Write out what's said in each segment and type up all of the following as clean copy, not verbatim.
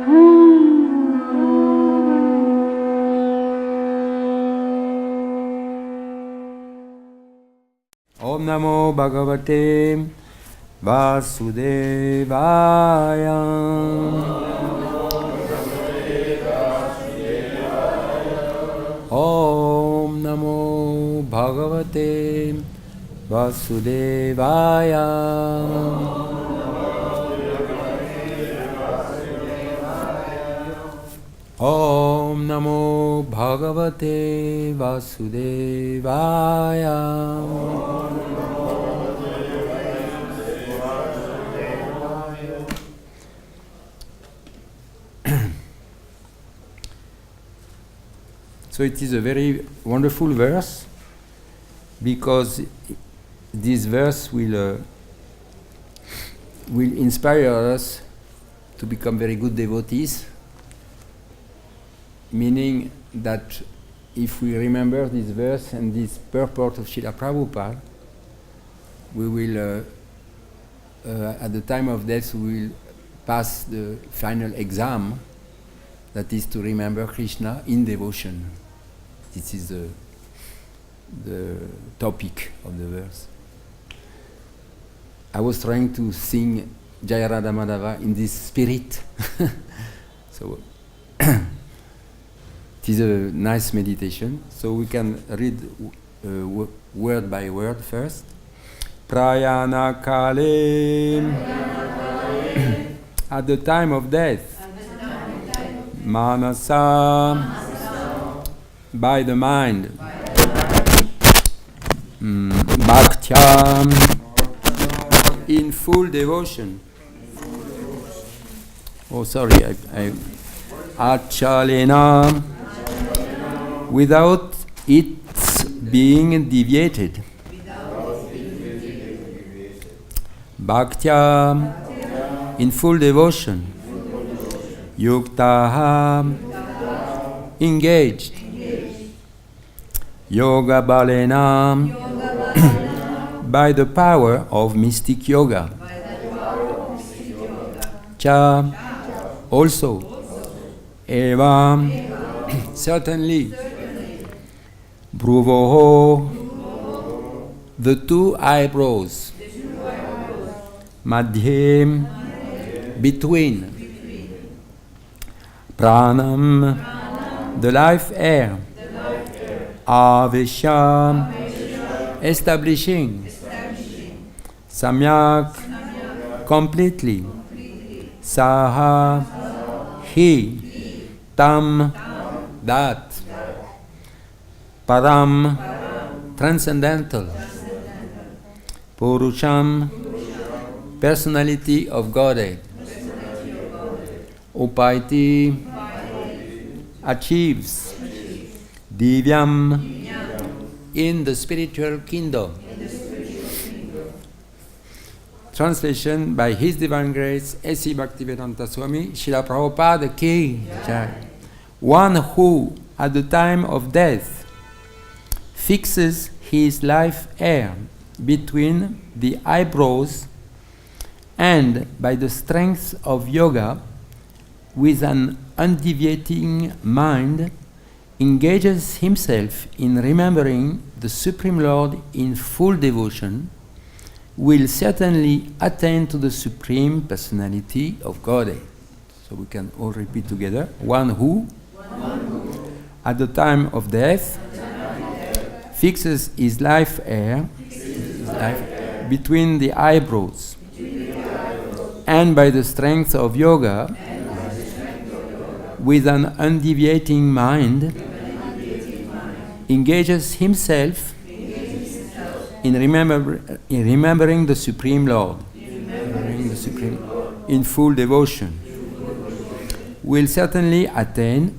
Om Namo Bhagavate Vasudevaya. Om Namo Bhagavate Vasudevaya. Om Namo Bhagavate Vasudevaya. So it is a very wonderful verse, because this verse will inspire us to become very good devotees, meaning that if we remember this verse and this purport of Srila Prabhupada, we will, at the time of death, we will pass the final exam, that is to remember Krishna in devotion. This is the topic of the verse. I was trying to sing Jaya Radha Madhava in this spirit. So it is a nice meditation. So we can read word by word first. Prayana Kale. At the time of death. Manasa. By the mind. Bhaktya. In full devotion. Oh, sorry, Achalena. Without its being deviated. Bhaktya. In full devotion. Yuktaha. Engaged. Yoga Balena. By the power of mystic yoga. Cha. Also. Eva. Certainly. Bhruvoho. The two eyebrows. Madhyem. Between. Pranam. The life air. Avesha. Establishing. Samyak. Completely. Saha. He. Tam. That. Param. Transcendental. Purusham. Personality of Godhead. Upaiti. Achieves. Divyam. In the spiritual kingdom. Translation by His Divine Grace, A.C. Bhaktivedanta Swami, Srila Prabhupada Ki Jai. One who, at the time of death, fixes his life air between the eyebrows and, by the strength of yoga, with an undeviating mind, engages himself in remembering the Supreme Lord in full devotion, will certainly attain to the Supreme Personality of Godhead. So we can all repeat together. One who, at the time of death, fixes his life air between the eyebrows, and by the strength of yoga, with an undeviating mind, engages himself in remembering the Supreme Lord, in full devotion, will certainly attain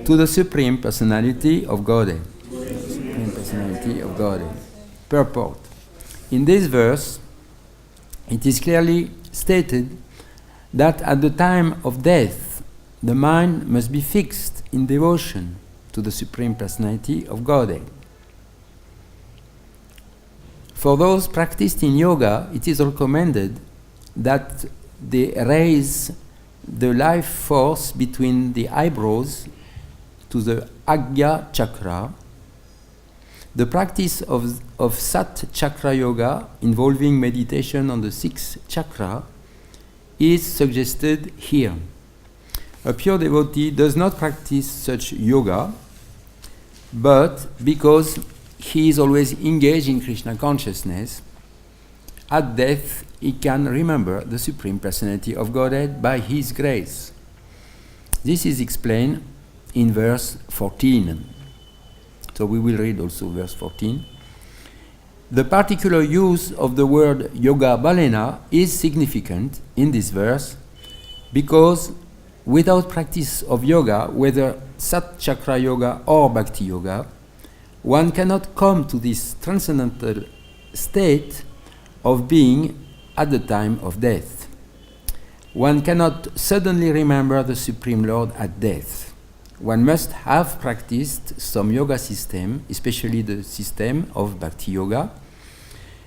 to the Supreme Personality of Godhead. Supreme Personality of Godhead. Purport. In this verse, it is clearly stated that at the time of death, the mind must be fixed in devotion to the Supreme Personality of Godhead. For those practiced in yoga, it is recommended that they raise the life force between the eyebrows to the Agya chakra. The practice of Sat Chakra Yoga involving meditation on the sixth chakra is suggested here. A pure devotee does not practice such yoga, but because he is always engaged in Krishna consciousness, at death he can remember the Supreme Personality of Godhead by His grace. This is explained in verse 14. So we will read also verse 14. The particular use of the word yoga balena is significant in this verse because without practice of yoga, whether Sat Chakra Yoga or Bhakti Yoga, one cannot come to this transcendental state of being at the time of death. One cannot suddenly remember the Supreme Lord at death. One must have practiced some yoga system, especially the system of Bhakti Yoga,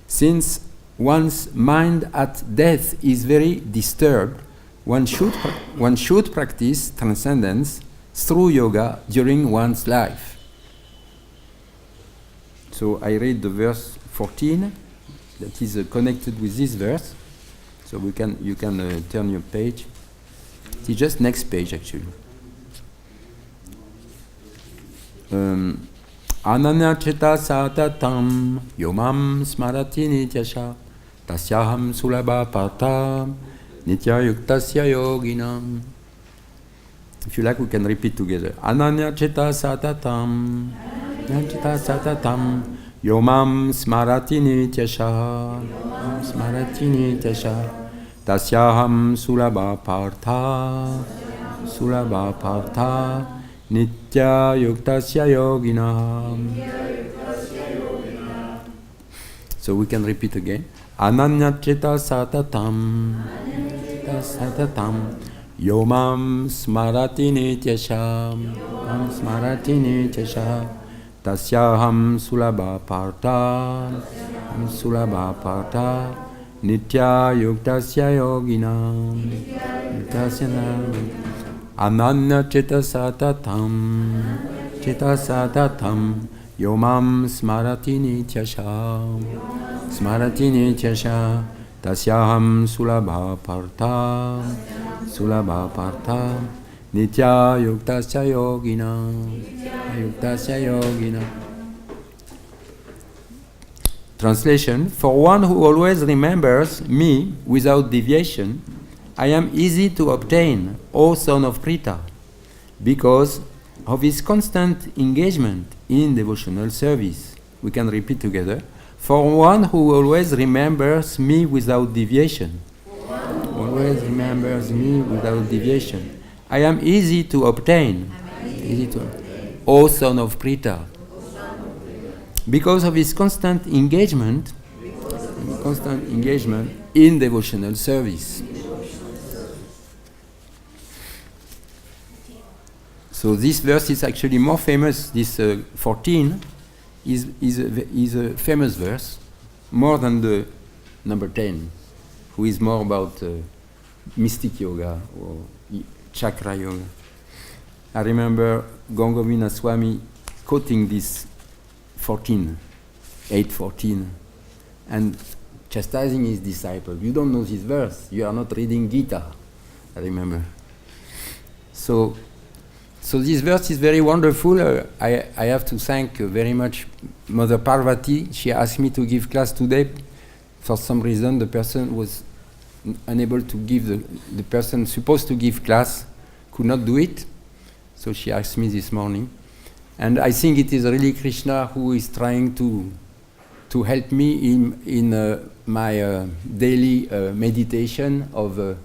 since one's mind at death is very disturbed. One should practice transcendence through yoga during one's life. So I read the verse 14 that is connected with this verse. So you can turn your page. It's just next page actually. Ananya cheta satatam yomam smarati nityasha tasyaham sulabha partam nitya yuktasya yoginam. If you like, we can repeat together. Ananya cheta satatam yomam smarati nityasha tasyaham sulabha partha nitya yuktasya yoginam. So we can repeat again. Ananya cheta satatam yomam smarati nityasha tasyaham sulabha partha nitya yuktasya yoginam. Ananya cheta satatam yomam smarati nityasha tasyaham sulabha partha nitya yuktasya yogina. Translation: For one who always remembers me without deviation, I am easy to obtain, O son of Pritha, because of his constant engagement in devotional service. We can repeat together. For one who always remembers me without deviation, I am easy to obtain, O son of Pritha, because of his constant engagement in devotional service. So this verse is actually more famous. This 14 is a famous verse, more than the number 10, who is more about mystic yoga or chakra yoga. I remember Gangovina Swami quoting this 8:14, and chastising his disciple. You don't know this verse. You are not reading Gita. I remember. So this verse is very wonderful. I have to thank very much Mother Parvati. She asked me to give class today. For some reason, the person was unable to give, the person supposed to give class could not do it. So she asked me this morning. And I think it is really Krishna who is trying to help me in my daily meditation of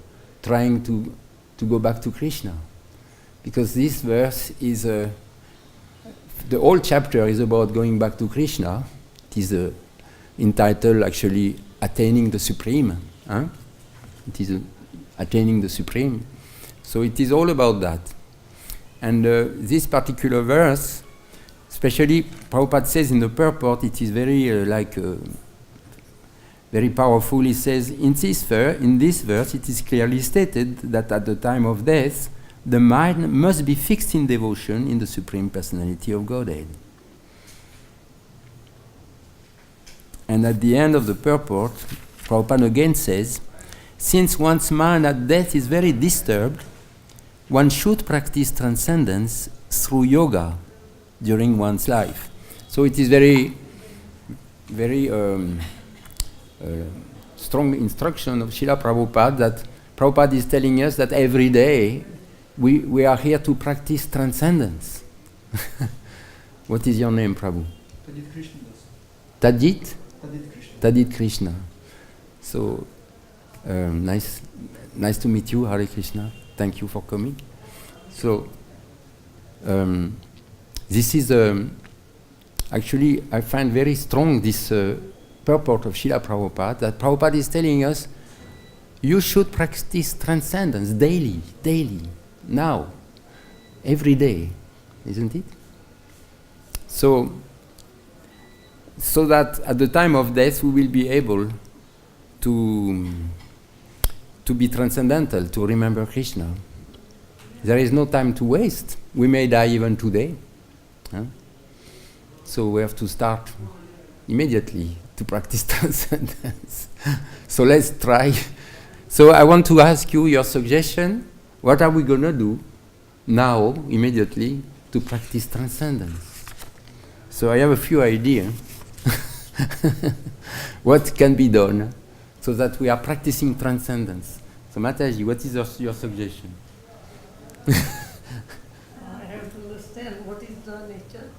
trying to go back to Krishna. Because this verse is, the whole chapter is about going back to Krishna. It is entitled actually Attaining the Supreme. It is Attaining the Supreme. So it is all about that. And this particular verse, especially Prabhupada says in the purport, it is very very powerful. He says, in this verse, it is clearly stated that at the time of death, the mind must be fixed in devotion in the Supreme Personality of Godhead. And at the end of the purport, Prabhupada again says, since one's mind at death is very disturbed, one should practice transcendence through yoga during one's life. So it is very, very strong instruction of Srila Prabhupada that Prabhupada is telling us that every day we are here to practice transcendence. What is your name, Prabhu? Tadit Krishna. Tadit? Tadit Krishna. Tadit Krishna. So, nice to meet you, Hare Krishna. Thank you for coming. So, this is actually, I find very strong this purport of Srila Prabhupada, that Prabhupada is telling us, you should practice transcendence daily, now, every day, isn't it? So that at the time of death we will be able to be transcendental, to remember Krishna. There is no time to waste. We may die even today. Huh? So we have to start immediately to practice transcendence. So let's try. So I want to ask you your suggestion. What are we going to do now, immediately, to practice transcendence? So I have a few ideas. What can be done so that we are practicing transcendence? So Mataji, what is your suggestion? I have to understand what is the nature.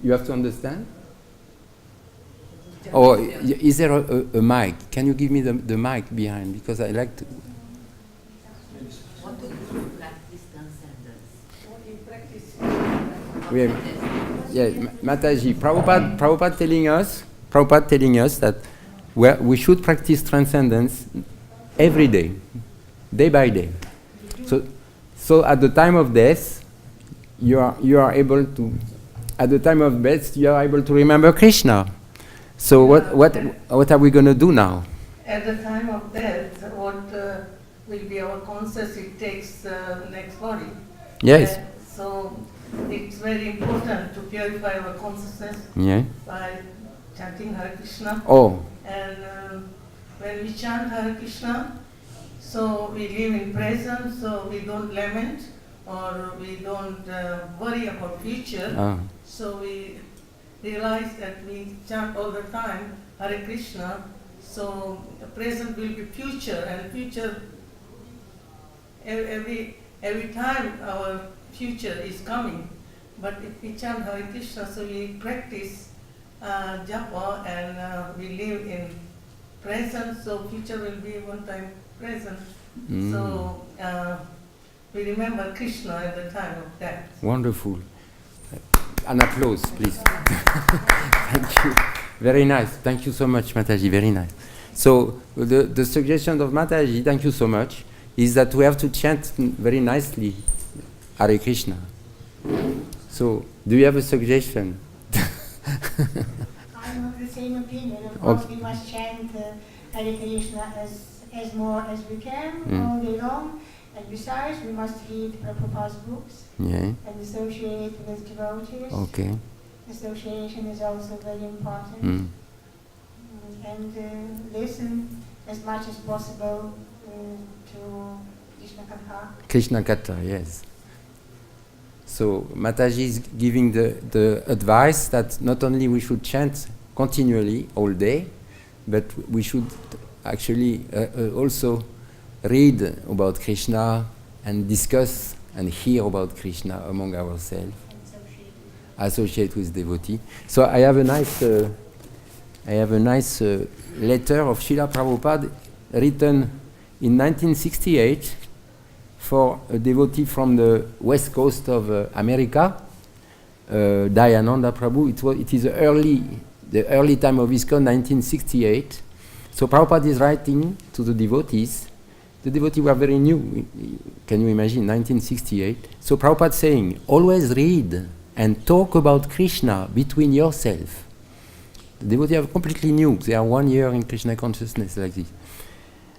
You have to understand? Or is there a mic? Can you give me the mic behind? Because I like to... What to do to practice transcendence? What you practice? Mataji, Prabhupada telling us that we should practice transcendence every day by day. So at the time of death, you are able to. At the time of death, you are able to remember Krishna. So what are we going to do now? At the time of death, what will be our conscious? It takes next body. Yes. So it's very important to purify our consciousness by chanting Hare Krishna. Oh. And when we chant Hare Krishna, so we live in present, so we don't lament or we don't worry about future. So we realize that we chant all the time Hare Krishna, so the present will be future, and future, every time our future is coming. But if we chant Hare Krishna, so we practice japa and we live in present, so future will be one time present. So we remember Krishna at the time of death. Wonderful. An applause, please. Thank you. Very nice. Thank you so much, Mataji. Very nice. So the suggestion of Mataji, thank you so much, is that we have to chant very nicely Hare Krishna. So do you have a suggestion? I'm of the same opinion. Of course, we must chant Hare Krishna as more as we can all day long. And besides, we must read Prabhupada's books and associate with devotees. Okay. Association is also very important. And listen as much as possible to Krishna Katha. Krishna Katha, yes. So Mataji is giving the advice that not only we should chant continually all day, but we should actually also read about Krishna and discuss and hear about Krishna among ourselves, associate with devotee. So I have a nice letter of Srila Prabhupada written in 1968 for a devotee from the west coast of America, Dayananda Prabhu. It is the early time of ISKCON, 1968. So Prabhupada is writing to the devotees. The devotees were very new. Can you imagine, 1968? So Prabhupada saying, always read and talk about Krishna between yourself. The devotees are completely new. They are 1 year in Krishna consciousness like this.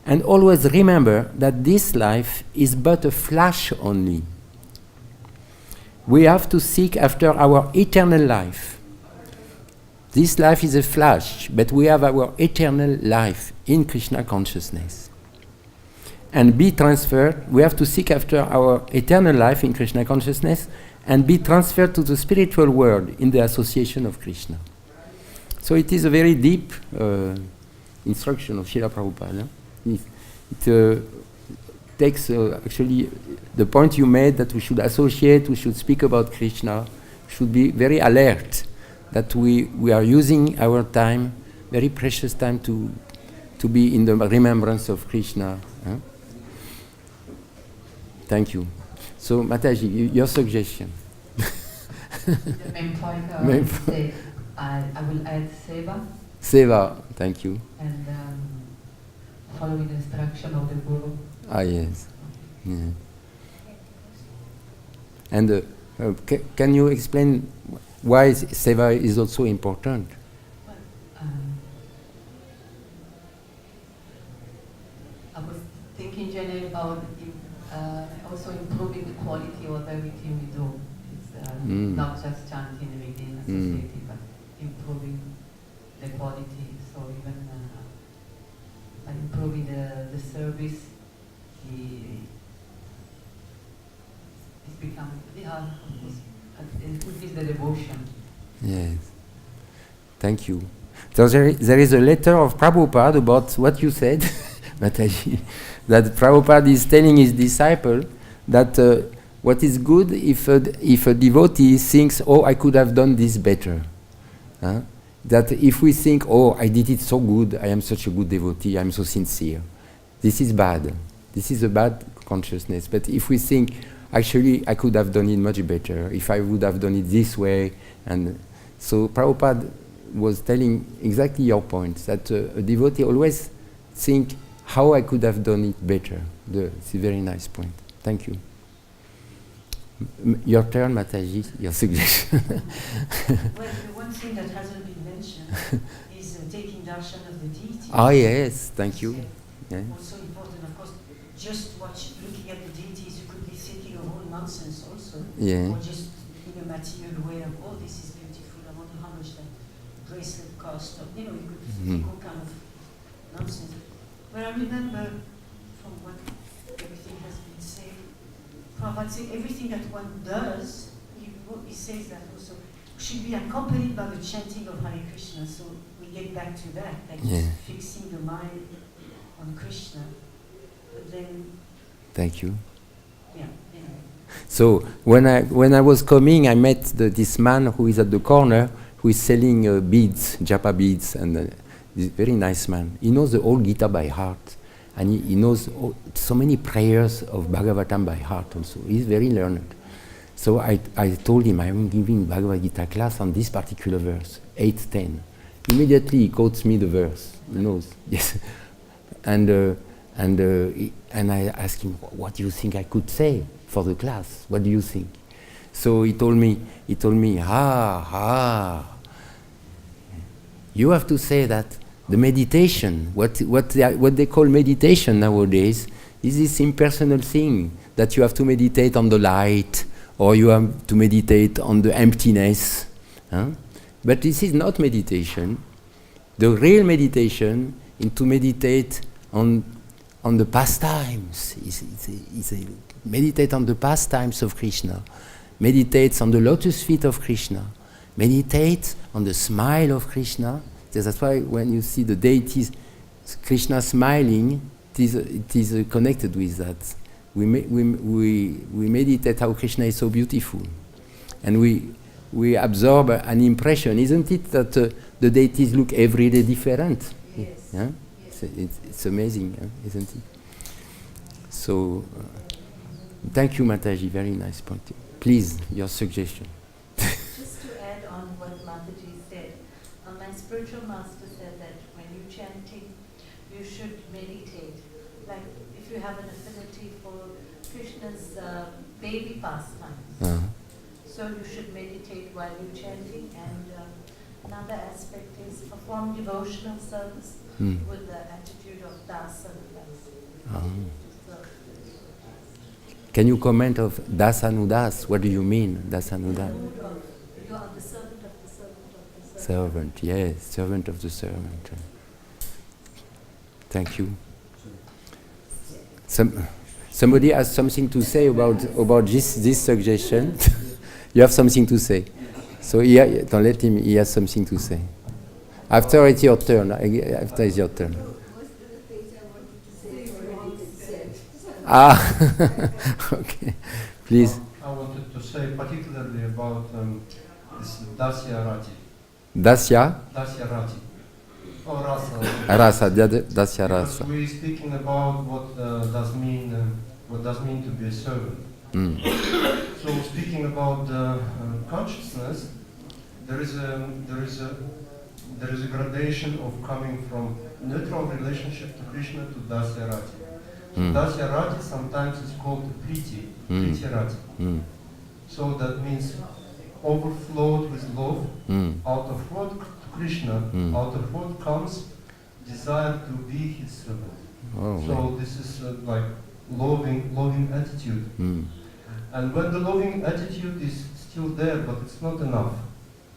And always remember that this life is but a flash only. We have to seek after our eternal life. This life is a flash, but we have our eternal life in Krishna consciousness. And be transferred, we have to seek after our eternal life in Krishna consciousness and be transferred to the spiritual world in the association of Krishna. So it is a very deep instruction of Srila Prabhupada. It takes actually the point you made that we should associate, we should speak about Krishna, should be very alert that we are using our time, very precious time to be in the remembrance of Krishna. Huh? Thank you. So Mataji, your suggestion. The main point say, I will add seva. Seva, thank you. And following the instruction of the Guru. Ah, yes. Yeah. And can you explain why seva is also important? I was thinking generally about also improving the quality of everything we do. It's not just chanting, reading, associating, but improving the quality. So even by improving the service, it's become it increases the devotion. Yes. Thank you. So there is a letter of Prabhupada about what you said, Mataji, that Prabhupada is telling his disciple that what is good if a devotee thinks, oh, I could have done this better. That if we think, oh, I did it so good, I am such a good devotee, I'm so sincere. This is bad. This is a bad consciousness. But if we think, actually, I could have done it much better, if I would have done it this way. And so Prabhupada was telling exactly your point, that a devotee always think how I could have done it better. It's a very nice point. Thank you. Your turn, Mataji, your suggestion. Well, the one thing that hasn't been mentioned is taking darshan of the deity. Ah, yes, thank you. Yeah. Also important, of course, just looking at the deities, you could be thinking of all nonsense also. Yeah. Or just in a material way of, oh, this is beautiful, I wonder how much that bracelet cost. Or, you could think all kind of nonsense. But I remember from what everything has been said, Prabhupada said everything that one does, he says that also, should be accompanied by the chanting of Hare Krishna. So we get back to that, like fixing the mind on Krishna. But then... Thank you. Yeah. So when I was coming, I met this man who is at the corner, who is selling beads, japa beads, and this very nice man. He knows the whole Gita by heart, and he knows so many prayers of Bhagavatam by heart also. He's very learned. So I told him I'm giving Bhagavad-Gita class on this particular verse, 8:10. Immediately he quotes me the verse. He knows. Yes. And I asked him, what do you think I could say for the class? What do you think? So he told me, you have to say that the meditation, what they call meditation nowadays, is this impersonal thing that you have to meditate on the light, or you have to meditate on the emptiness. But this is not meditation. The real meditation is to meditate on the pastimes. Meditate on the pastimes of Krishna. Meditate on the lotus feet of Krishna. Meditate on the smile of Krishna. That's why when you see the deities, Krishna smiling, it is connected with that. We meditate how Krishna is so beautiful, and we absorb an impression. Isn't it that the deities look every day different? Yes. Yeah? Yes. It's amazing, isn't it? So, thank you, Mataji. Very nice point. Please, your suggestion. Just to add on what Mataji said, my spiritual master said that when you're chanting, you should meditate. Like if you have an affinity for Krishna's baby pastimes, so you should meditate while you're chanting, and Another aspect is perform devotional service with the attitude of das and das. Can you comment of dasanudas? What do you mean, dasanudas? You are the servant of the servant of the servant. Servant, yes, servant of the servant. Thank you. Somebody has something to say about this suggestion. You have something to say. So don't let him. He has something to say. After it's your turn. After it's your turn. Okay. Please. I wanted to say particularly about this Dasya Rati. Dasya? Dasya Rati. Or Rasa. Rasa, Dasya Rasa. Because we're speaking about what does mean to be a servant. So speaking about consciousness, there is a gradation of coming from neutral relationship to Krishna to Dasya Rati. Dasya Rati sometimes is called Priti Rati. So that means overflowed with love. Out of what Krishna, out of what comes desire to be his servant. So this is like loving attitude. And when the loving attitude is still there, but it's not enough,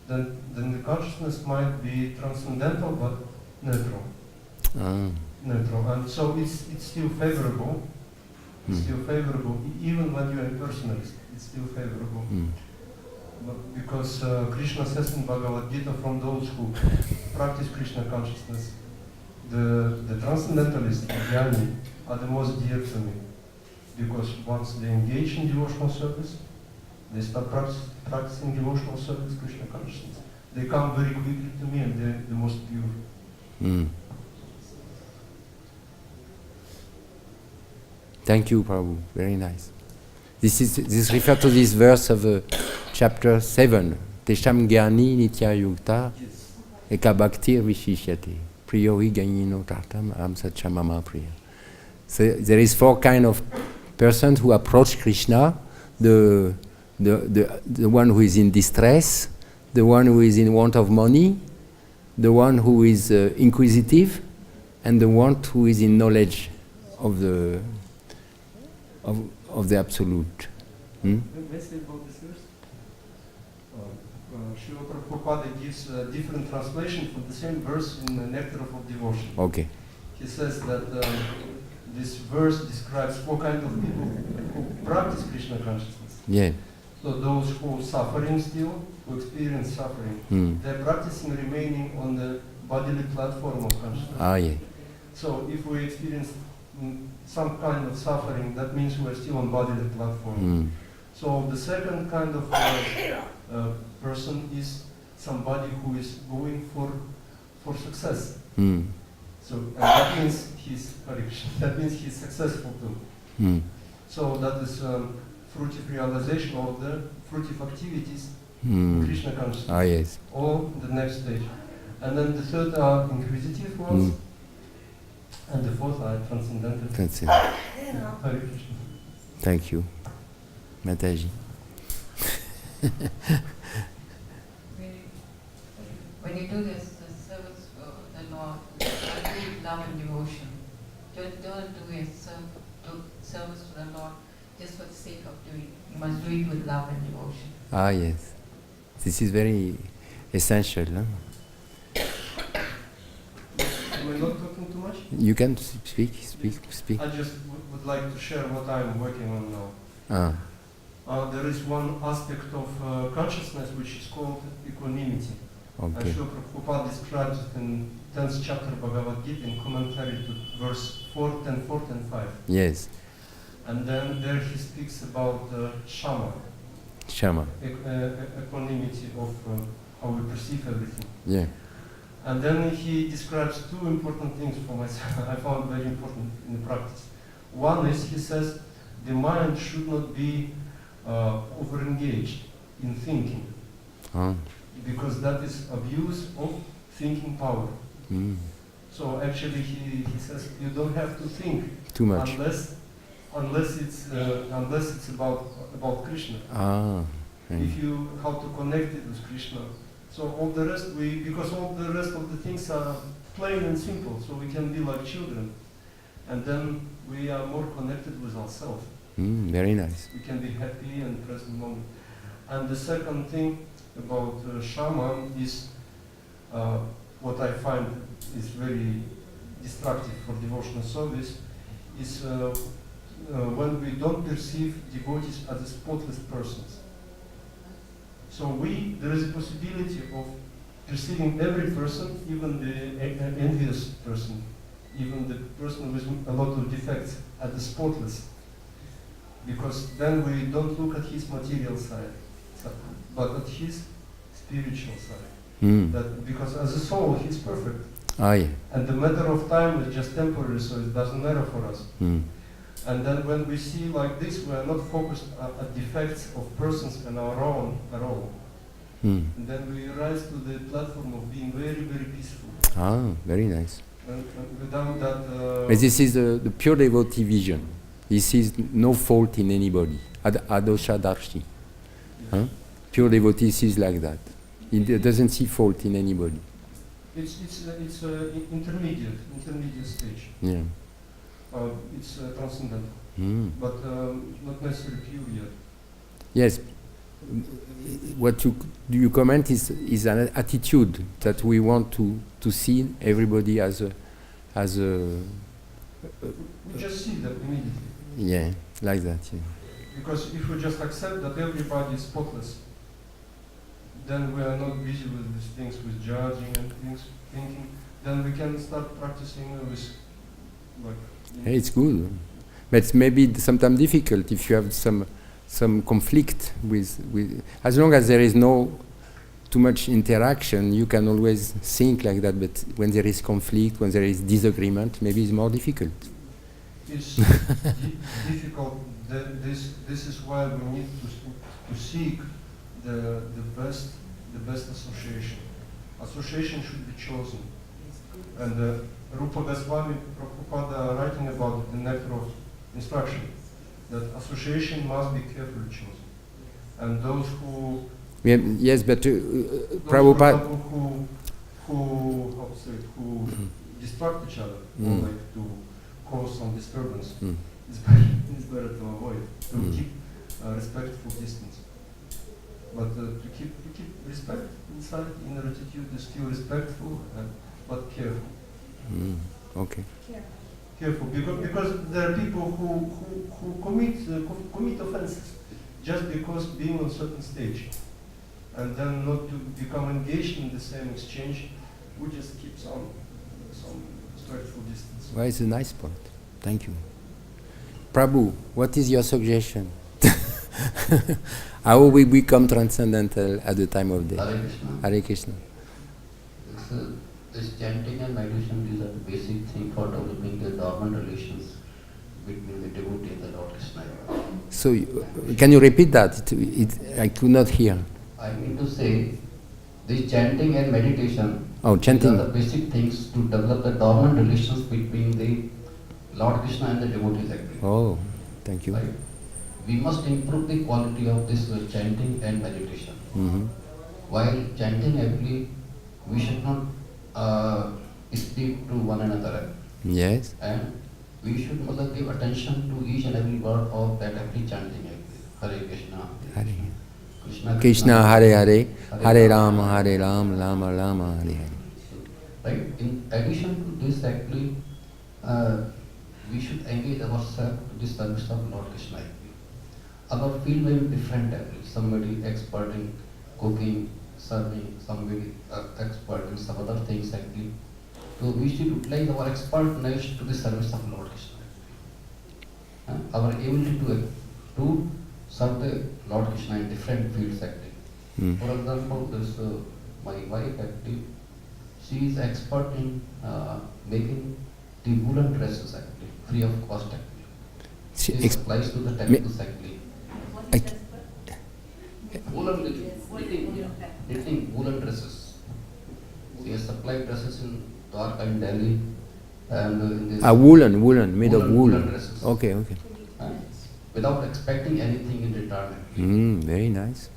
then the consciousness might be transcendental but neutral. Neutral, and so it's still favorable. It's still favorable, even when you're impersonalist. It's still favorable. Because Krishna says in Bhagavad-Gita, from those who practice Krishna consciousness, the transcendentalists, the jnani, are the most dear to me. Because once they engage in devotional service, they start practicing devotional service, Krishna consciousness. They come very quickly to me, and they're the most pure. Thank you, Prabhu. Very nice. This refers to this verse of chapter 7. Tesham gyani nitya yukta eka bhaktir vishishyate priori ganyino tartam am satchamama priya. So there is 4 kind of persons who approach Krishna: the one who is in distress, the one who is in want of money, the one who is inquisitive, and the one who is in knowledge of the Absolute. Let's say about this verse. Srila Prabhupada gives a different translation for the same verse in the Nectar of Devotion. Okay. He says that this verse describes 4 kinds of people who practice Krishna consciousness. Yeah. So those who are suffering still, who experience suffering, they're practicing remaining on the bodily platform of consciousness. Yeah. So if we experience some kind of suffering, that means we're still on bodily platform. So the second kind of person is somebody who is going for success. So that means he's successful too. So that is fruitive realization of the fruitive activities in Krishna consciousness. Yes. Or the next stage. And then the third are inquisitive ones. And the fourth are transcendental. Hare Krishna. Thank you. Mataji. When you do this, the service for the Lord, do with love and devotion. Don't do a service for the Lord just for the sake of doing it. You must do it with love and devotion. Yes. This is very essential. Huh? Am I not talking too much? You can speak. I just would like to share what I'm working on now. There is one aspect of consciousness which is called equanimity. Okay. And Srila Prabhupada describes it in 10th chapter of Bhagavad-Gita in commentary to verse 4, 10, 5. Yes. And then there he speaks about Shama. Equanimity of how we perceive everything. Yeah. And then he describes 2 important things for myself I found very important in the practice. One is, he says, the mind should not be over-engaged in thinking, because that is abuse of thinking power. So actually he says you don't have to think too much unless it's about Krishna. If you how to connect it with Krishna. So all the rest because all the rest of the things are plain and simple, so we can be like children, and then we are more connected with ourselves. Very nice. We can be happy and present moment. And the second thing about shaman is what I find is very destructive for devotional service is when we don't perceive devotees as spotless persons. So there is a possibility of perceiving every person, even the envious person, even the person with a lot of defects, as spotless. Because then we don't look at his material side, but at his spiritual side. That because as a soul, he's perfect. And the matter of time is just temporary, so it doesn't matter for us. And then when we see like this, we are not focused at defects of persons and our own at all. And then we rise to the platform of being very, very peaceful. Very nice. And without that... But this is the pure devotee vision. He sees no fault in anybody. Adosha Darshi. Pure devotee sees like that. He doesn't see fault in anybody. It's intermediate stage. Yeah. It's transcendental, but not necessarily pure yet. Yes. What you comment is an attitude that we want to see everybody as a. We just see that immediately. Yeah, like that. Yeah. Because if we just accept that everybody is spotless, then we are not busy with these things, with judging and thinking. Then we can start practicing with, like. Hey, it's good, but it's maybe sometimes difficult if you have some conflict with. As long as there is no too much interaction, you can always think like that. But when there is conflict, when there is disagreement, maybe it's more difficult. It's difficult. This is why we need to seek the best association. Association should be chosen, and Rupa Goswami Prabhupada writing about the nectar of instruction, that association must be carefully chosen, and those who yes, but Prabhupada who distract each other or like to cause some disturbance, it's better to avoid, to keep a respectful distance. But to keep respect inside, inner attitude is still respectful but careful. Okay. Careful, because there are people who commit offenses just because being on a certain stage, and then not to become engaged in the same exchange, we just keep some respectful distance. Well, it's a nice point. Thank you. Prabhu, what is your suggestion? How we become transcendental at the time of day? Hare Krishna. Hare Krishna. This chanting and meditation, these are the basic thing for developing the dormant relations between the devotee and the Lord Krishna. So, can you repeat that? I could not hear. I mean to say, this chanting and meditation, chanting. these are the basic things to develop the dormant relations between the Lord Krishna and the devotees actually. Oh, thank you. Right? We must improve the quality of this chanting and meditation. While chanting, actually, we should not speak to one another. Yes. And we should give attention to each and every word of that every chanting. Hare Krishna. Hare Krishna Krishna, Hare Hare, Hare Rama, Hare Rama, Rama Rama, Hare Hare. Right. In addition to this, actually, we should engage ourselves to the service of Lord Krishna. Our field may be different. Actually, somebody expert in cooking, serving, somebody expert in some other things. Actually, so we should utilize our expertness to the service of Lord Krishna. Our ability to serve the Lord Krishna in different fields. Actually, for example, this my wife actually, she is expert in making the woolen dresses actually, free of cost actually. She supplies to the temples actually. Woolen knitting woolen dresses. She has supplied dresses in Dwarka and Delhi, and in this woolen, made of wool. Dresses. Okay. Without expecting anything in return. Very nice.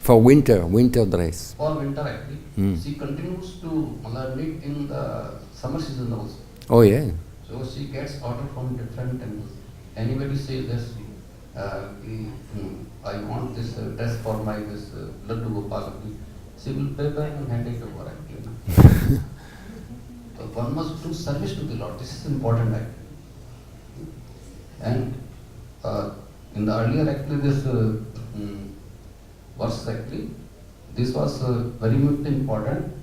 For winter dress. For winter actually. She continues to knit in the summer season also. Oh yeah. So she gets order from different temples. Anybody says this, I want this dress for my this Laddu Gopal. She will prepare and hand it over actually. So one must do service to the Lord. This is important actually. And in the earlier actually this verse actually, this was very much important.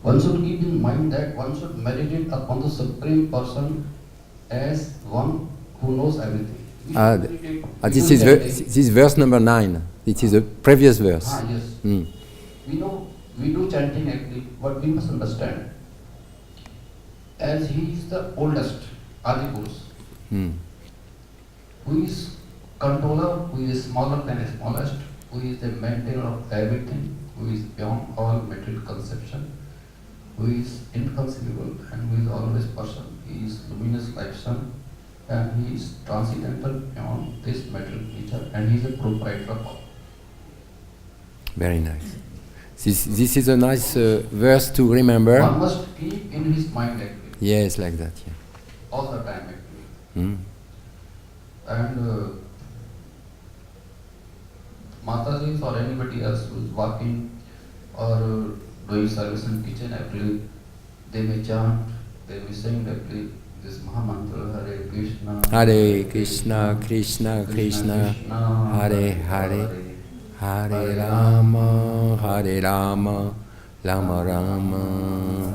One should keep in mind that one should meditate upon the Supreme Person as one who knows everything. This is verse number 9. It is a previous verse. Yes. We do chanting actually, but we must understand, as he is the oldest, Adi Purush, who is controller, who is smaller than the smallest, who is the maintainer of everything, who is beyond all material conception, who is inconceivable and who is always person. He is luminous like sun, and he is transcendental beyond this material nature, and he is a proprietor of all. Very nice. This is a nice verse to remember. One must keep in his mind actually. Yes, like that. Yeah. All the time actually. And Mataji or anybody else who is walking or doing service in kitchen actually, they may chant, they may sing actually this Mahamantra, Hare Krishna, Krishna Krishna, Hare Hare, Hare Rama, Rama Rama,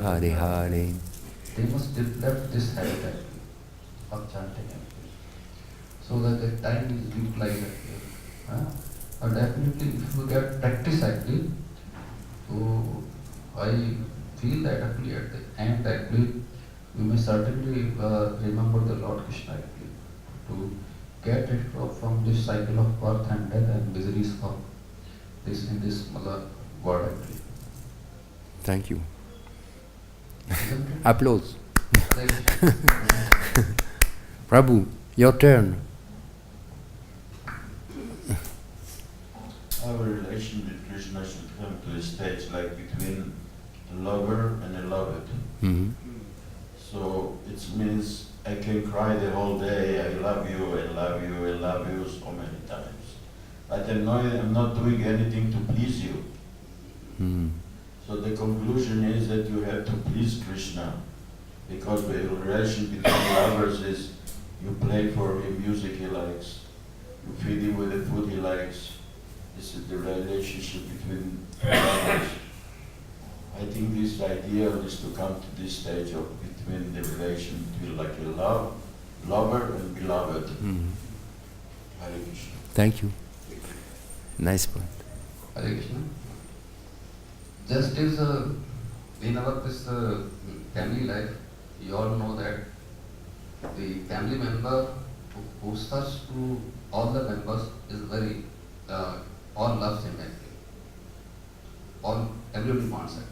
Hare Hare. They must develop this habit actually of chanting actually, so that the time is utilized actually. And definitely if you get practice actually, so I feel that actually at the end actually you may certainly remember the Lord Krishna actually, to get it from this cycle of birth and death and miseries of this in this world actually. Thank you. Applause. Prabhu, your turn. Our relation with Krishna should come to a stage like between a lover and a loved. So it means I can cry the whole day, I love you, I love you, I love you so many times. But I'm not doing anything to please you. So the conclusion is that you have to please Krishna, because the relation between lovers is you play for him music he likes, you feed him with the food he likes. This is the relationship between lovers. I think this ideal is to come to this stage of between the relation between like a lover and beloved. Hare Krishna. Thank you. Nice point. Hare Krishna. Just as in our this family life, you all know that the family member who serves to all the members is very all loves him actually. Everybody wants actually.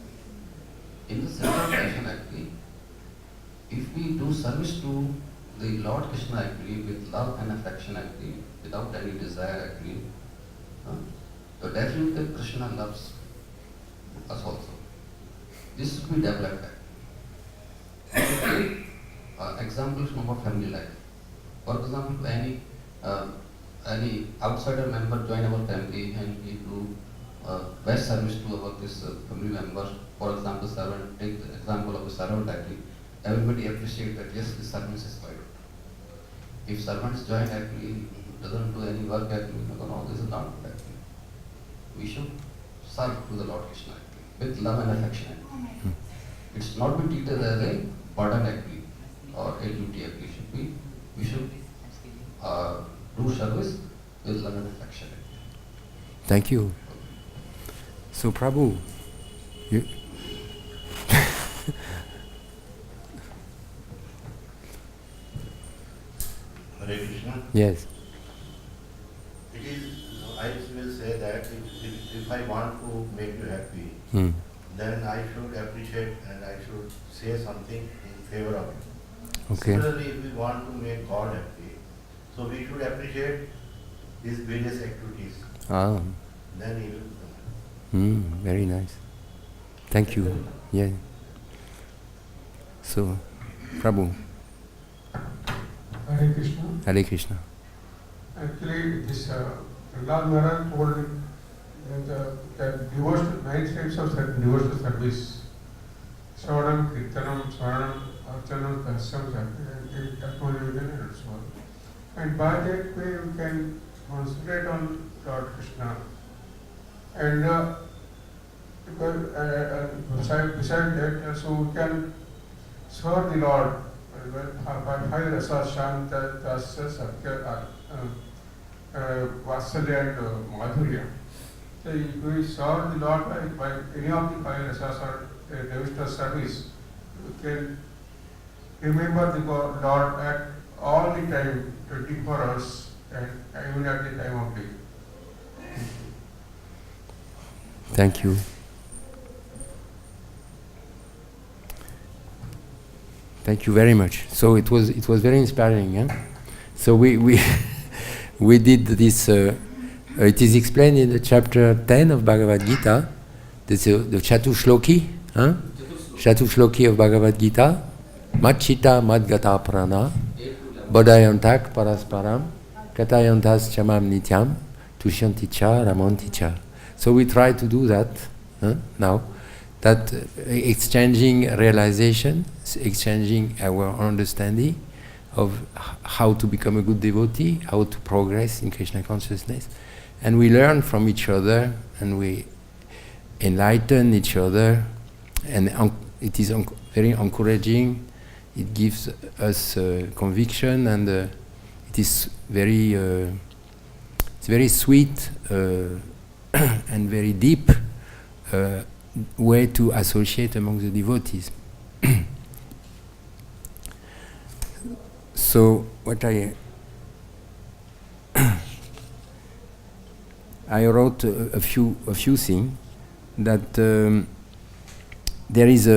In the similar fashion actually, if we do service to the Lord Krishna actually with love and affection actually, without any desire actually, so definitely Krishna loves us also. This should be developed. Examples from our family life. For example, any outsider member join our family and he do best service to our this family member. For example, servant. Take the example of a servant actually. Everybody appreciate that yes, the servant is quite good. If servants join actually doesn't do any work actually, no, this is not good actually. We should serve to the Lord Krishna actually, with love and affection. It's not be treated as a burden actually or a duty actually. We should do service with love and affection. Thank you. So Prabhu, you Hare Krishna. Yes. It is, I will say that if I want to make you happy, then I should appreciate and I should say something in favor of you. Okay. Similarly, if we want to make God happy, so we should appreciate his various activities. Ah. Then he will. Very nice. Thank you. Yeah. So, Prabhu. Hare Krishna. Hare Krishna. Actually, this Lord Maharaj told that devotional, 9 types of devotional service. Shravanam, Kirtanam, Swaranam, Archanam, Dasyam, Atmanivadana and so on. And by that way we can concentrate on Lord Krishna. And beside that, so we can serve the Lord by 5 rasas, Shanta, Dasya, Satya, Vatsalya and Madhurya. So if we serve the Lord by any of the 5 rasas or devotional service, we can remember the Lord at all the time, 24 hours, and even at the time of day. Thank you. Thank you very much. So it was very inspiring. Eh? So we we did this. It is explained in the chapter 10 of Bhagavad-Gita. This the Chatushloki, huh? Chatushloki of Bhagavad-Gita. Machita madgata prana, bodayantak parasparam, katayantas chamam nityam, tushyanticha ramanticha. So we try to do that now. That exchanging realization, exchanging our understanding of how to become a good devotee, how to progress in Krishna consciousness. And we learn from each other, and we enlighten each other, and it is very encouraging. It gives us conviction, and it is very, it's very sweet and very deep way to associate among the devotees. So what I wrote a few things that there is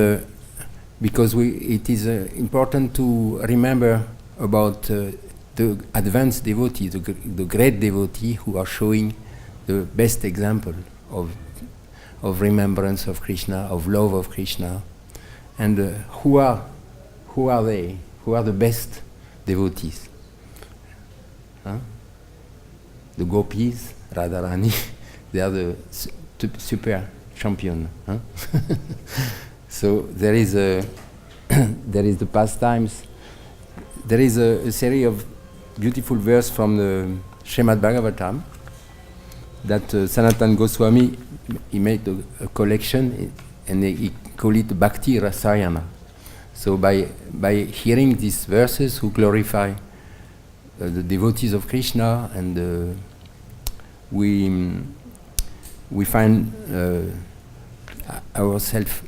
because it is important to remember about the advanced devotee, the great devotee who are showing the best example of remembrance of Krishna, of love of Krishna, and who are they? Who are the best devotees? Huh? The gopis, Radharani, they are the super champion. Huh? So there is the pastimes. There is a series of beautiful verse from the Srimad Bhagavatam that Sanatana Goswami, he made a collection, and he called it Bhakti Rasayana. So by hearing these verses who glorify the devotees of Krishna, and we find ourselves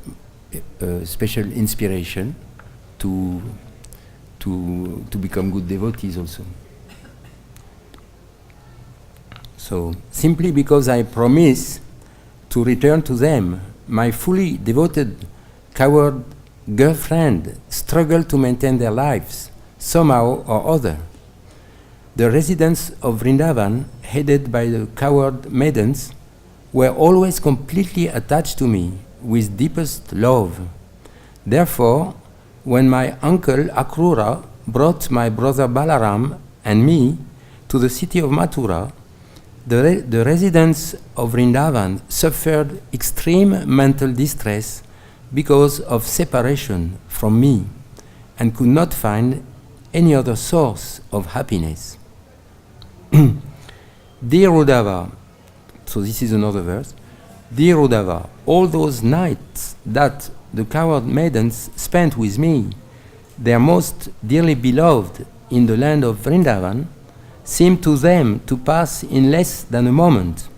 special inspiration to become good devotees also. So simply because I promise to return to them, my fully devoted coward girlfriend struggled to maintain their lives somehow or other. The residents of Vrindavan, headed by the coward maidens, were always completely attached to me with deepest love. Therefore, when my uncle Akrura brought my brother Balaram and me to the city of Mathura, the residents of Vrindavan suffered extreme mental distress because of separation from me and could not find any other source of happiness. Dear Uddhava, so this is another verse. Dear Uddhava, all those nights that the coward maidens spent with me, their most dearly beloved in the land of Vrindavan, seemed to them to pass in less than a moment.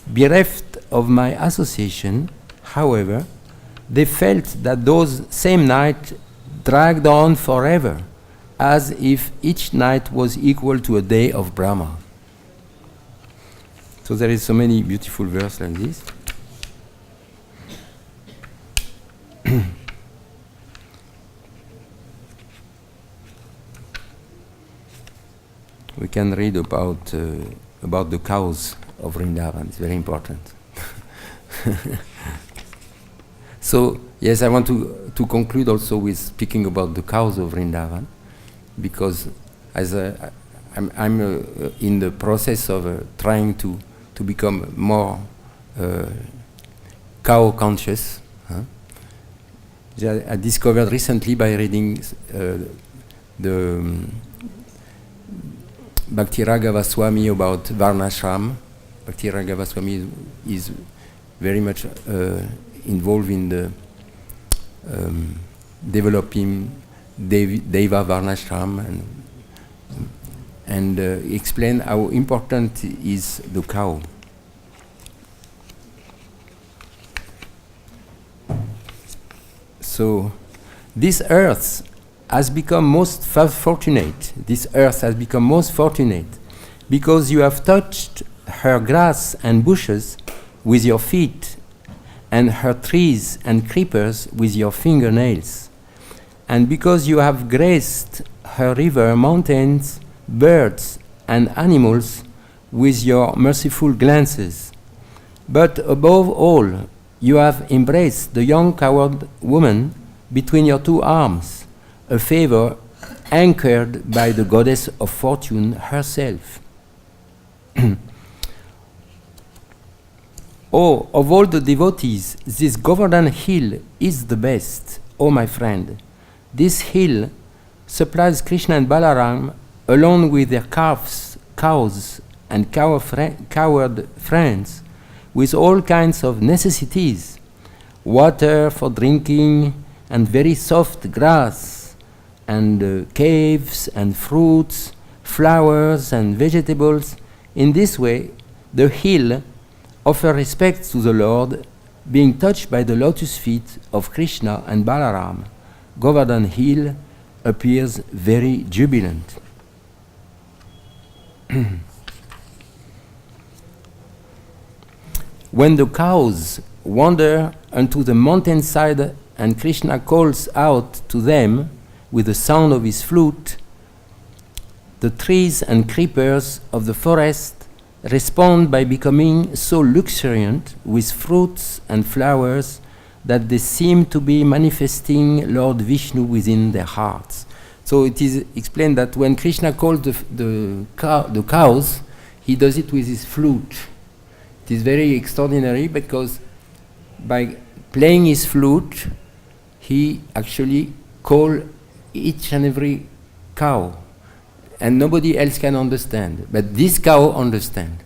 Bereft of my association, however, they felt that those same nights dragged on forever, as if each night was equal to a day of Brahma. So there is so many beautiful verses like this. can read about the cows of Vrindavan. It's very important. So yes, I want to conclude also with speaking about the cows of Vrindavan, because as I'm in the process of trying to become more cow conscious. I discovered recently by reading the Bhakti-Raghava Swami about Varnashram. Bhakti-Raghava Swami is very much involved in the developing Deva Varnashram and explain how important is the cow. So this earth has become most fortunate. This earth has become most fortunate because you have touched her grass and bushes with your feet, and her trees and creepers with your fingernails, and because you have graced her river, mountains, birds, and animals with your merciful glances. But above all, you have embraced the young coward woman between your two arms, a favor anchored by the goddess of fortune herself. Oh, of all the devotees, this Govardhan hill is the best, oh my friend. This hill supplies Krishna and Balaram, along with their calves, cows, and coward friends, with all kinds of necessities, water for drinking, and very soft grass, and caves, and fruits, flowers, and vegetables. In this way, the hill offer respect to the Lord, being touched by the lotus feet of Krishna and Balaram. Govardhan hill appears very jubilant. When the cows wander unto the mountainside and Krishna calls out to them with the sound of his flute, the trees and creepers of the forest respond by becoming so luxuriant with fruits and flowers that they seem to be manifesting Lord Vishnu within their hearts. So it is explained that when Krishna calls the cows, he does it with his flute. It is very extraordinary because by playing his flute, he actually calls each and every cow. And nobody else can understand. But this cow understands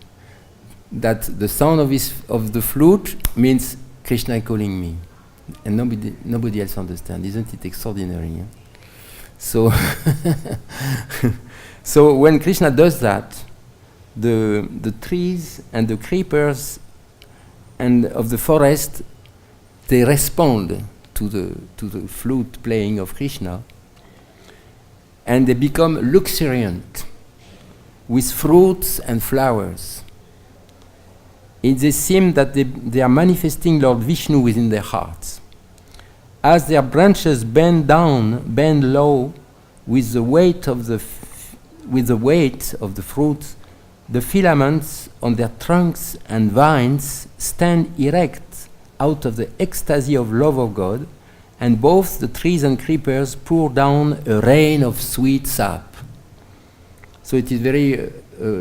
that the sound of the flute means Krishna calling me. And nobody else understands. Isn't it extraordinary? Yeah? So, so when Krishna does that, the trees and the creepers and of the forest, they respond to the flute playing of Krishna, and they become luxuriant with fruits and flowers. It seems that they are manifesting Lord Vishnu within their hearts. As their branches bend low with the weight of the fruits, the filaments on their trunks and vines stand erect out of the ecstasy of love of God, and both the trees and creepers pour down a rain of sweet sap. So it is very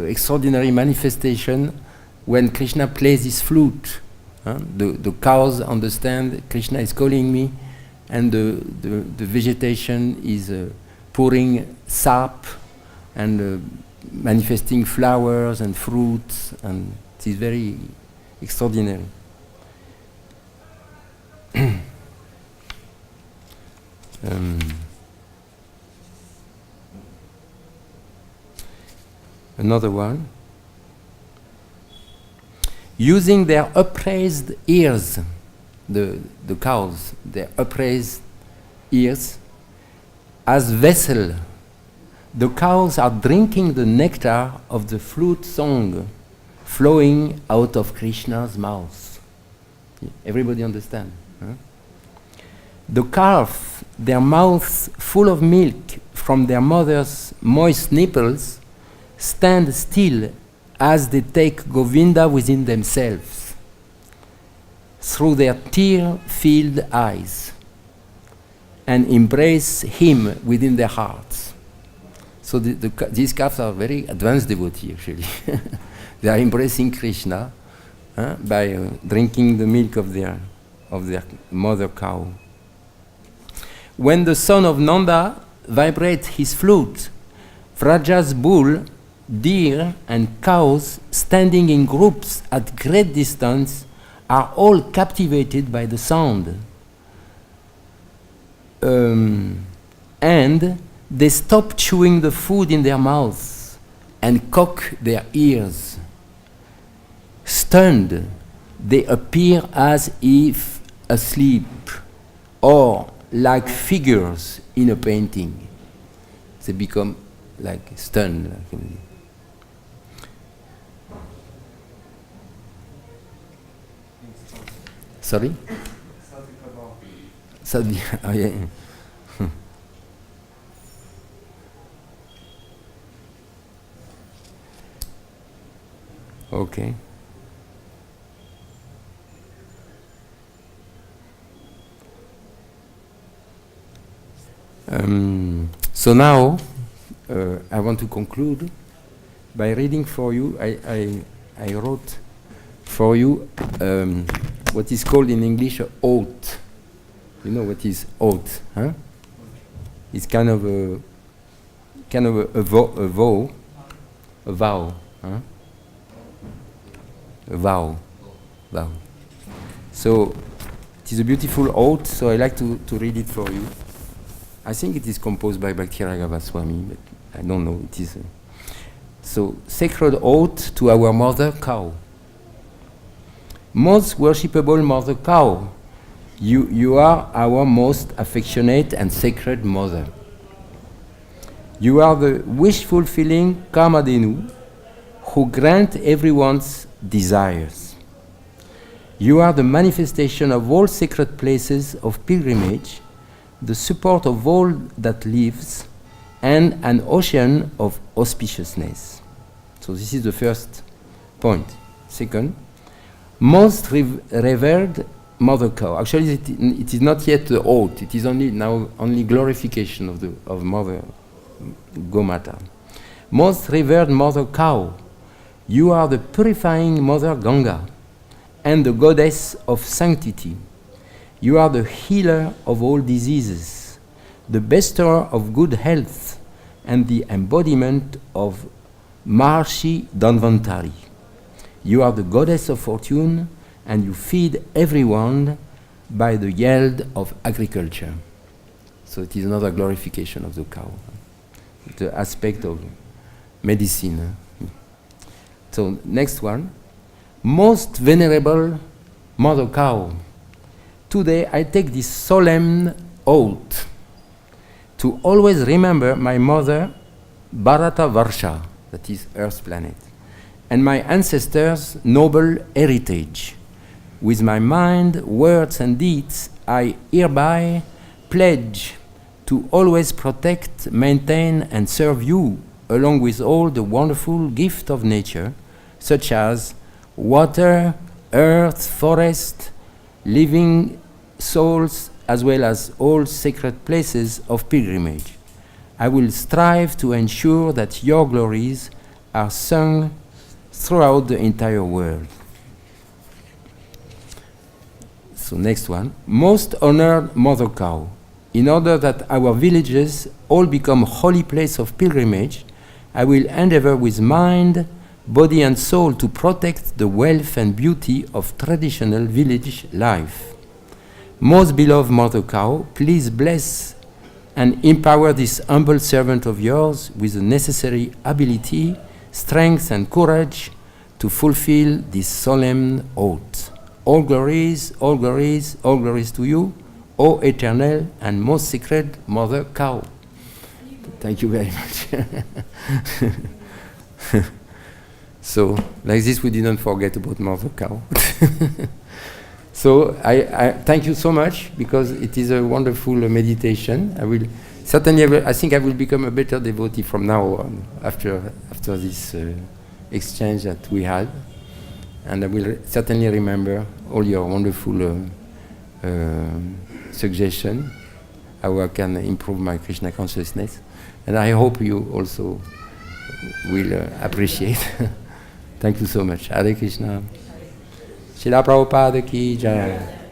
extraordinary manifestation when Krishna plays his flute. The cows understand Krishna is calling me, and the vegetation is pouring sap and manifesting flowers and fruits, and it is very extraordinary. Another one. Using their upraised ears, the cows, their upraised ears, as vessel, the cows are drinking the nectar of the flute song flowing out of Krishna's mouth. Everybody understand? Huh? The calf, their mouths full of milk from their mother's moist nipples, stand still as they take Govinda within themselves, through their tear-filled eyes, and embrace him within their hearts. So these calves are very advanced devotees, actually. They are embracing Krishna by drinking the milk of their mother cow. When the son of Nanda vibrates his flute, Vraja's bull, deer, and cows standing in groups at great distance are all captivated by the sound. And they stop chewing the food in their mouths and cock their ears. Stunned, they appear as if asleep or like figures in a painting. They become like stunned. Sorry? Sadhya. Oh, yeah. Okay. So now I want to conclude by reading for you. I wrote for you what is called in English an oath. You know what is oath, huh? It's kind of a vow, huh? A vow. So it is a beautiful oath. So I like to read it for you. I think it is composed by Bhakti-yoga Swami, but I don't know. It is so sacred oath to our mother cow. Most worshipable mother cow, you are our most affectionate and sacred mother. You are the wish-fulfilling Kamadhenu who grant everyone's desires. You are the manifestation of all sacred places of pilgrimage, the support of all that lives, and an ocean of auspiciousness. So this is the first point. Second, most revered mother cow. Actually, it is not yet the oath. It is only glorification of mother Gomata. Most revered mother cow, you are the purifying mother Ganga and the goddess of sanctity. You are the healer of all diseases, the bestower of good health, and the embodiment of Maharshi Dhanvantari. You are the goddess of fortune, and you feed everyone by the yield of agriculture. So it is another glorification of the cow, the aspect of medicine. So next one, most venerable mother cow. Today I take this solemn oath to always remember my mother Bharata Varsha, that is Earth planet, and my ancestors' noble heritage. With my mind, words, and deeds, I hereby pledge to always protect, maintain, and serve you, along with all the wonderful gift of nature, such as water, earth, forest, living souls, as well as all sacred places of pilgrimage. I will strive to ensure that your glories are sung throughout the entire world. So next one, most honored mother cow. In order that our villages all become holy place of pilgrimage, I will endeavor with mind, body and soul to protect the wealth and beauty of traditional village life. Most beloved mother cow, please bless and empower this humble servant of yours with the necessary ability, strength, and courage to fulfill this solemn oath. All glories, all glories, all glories to you, O eternal and most sacred mother cow. Thank you very much. So, like this, we didn't forget about mother cow. So, I thank you so much, because it is a wonderful meditation. I will certainly, I think I will become a better devotee from now on, after this exchange that we had. And I will certainly remember all your wonderful suggestions, how I can improve my Krishna consciousness. And I hope you also will appreciate. Thank you so much. Hare Krishna. Srila Prabhupada ki jai.